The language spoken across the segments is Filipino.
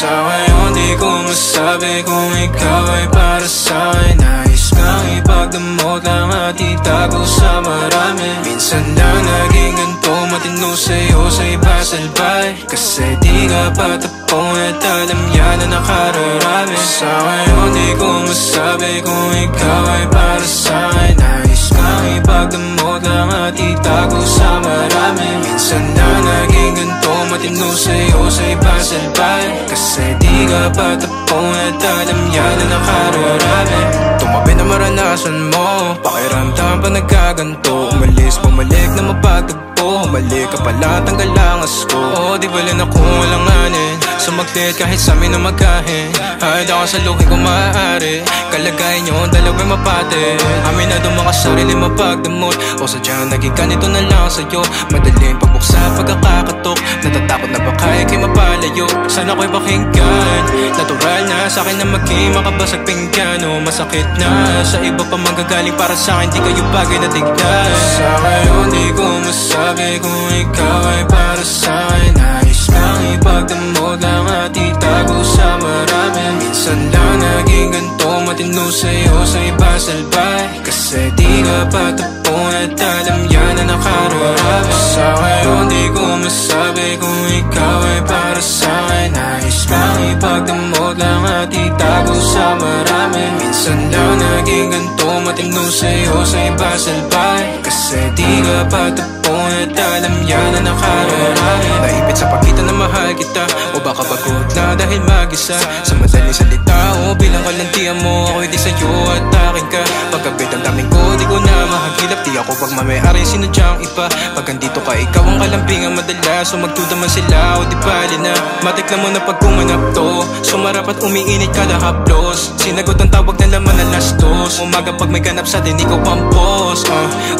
Sa ngayon di ko masabi kung ikaw ay para sa'kin. Nais kang ipagdamot lang at itago sa marami. Minsan lang naging ganito, matino sa'yo sa iba salbay. Kasi di ka patapon at alam yan na nakararami. Sa ngayon di ko masabi kung ikaw ay para sa'kin. Nais kang ipagdamot lang at itago sa marami. Minsan lang naging ganito, matino sa'yo sa iba salbay. Kasi di ka patapon at alam yan na nakararami. Tumabi na maranasan mo, pakiramdam pa nagkaganto. Umalis, bumalik na mapagtagpo. Humalik ka pala, tanggal ang asko. O di bala na kung walang anin, sumaglit kahit sa amin na magkahin. Hahid ako sa lukin kung maaari. Kalagayan nyo, dalawa'y mapate. Amin na doon mga sarili mapagdamot. O sadyang naging ganito na lang sa'yo. Madaling pagbuksa, pagkakatok. Natatakot na baka ikay mapalayo. Sana ko'y pakinggan. Natural na sa'kin na maging makabasag pinggan. O masakit na sa iba pa magagaling, para sa'kin di kayo bagay na tignan. Sa ngayon di ko masabi kung ikaw ay para sa'kin. Nais kang ipagdamot lang at itago sa marami. Minsan lang naging ganito, matino sa'yo sa iba salbay. Kasi di ka patapon at alam yan na nakararami. Sa ngayon di ko masabi kung ikaw ay para sa'kin. Nais kang ipagdamot lang at itago sa marami. Minsan lang naging ganito, matino sa'yo sa iba salbay. Kasi di ka patapon at alam yan na nakararami. Naipit sa pagitan na mahal kita, o baka pagod na dahil mag-isa. Sa madaling salita o bilang kalantian mo, ako'y di sa'yo at akin ka. Pagkabit ang daming ko, di ko na mahagilap. Di ako pagmamayari, sinadyang iba. Pag andito ka, ikaw ang kalambingan madalas. So magduda man sila o di bali na. Matikla mo na pag kumanap to, sumarap at umiinit kada haplos. Sinagot ang tawag na laman na lastos. Umaga pag may ganap sa din, ikaw pampos.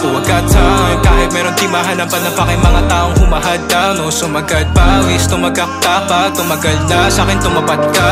Huwag ka time, kahit meron di mahanapan na pa kay mga taong humahadang. No, sumagad pawis, tumagak tapat, tumagal na sa'kin tumapat ka.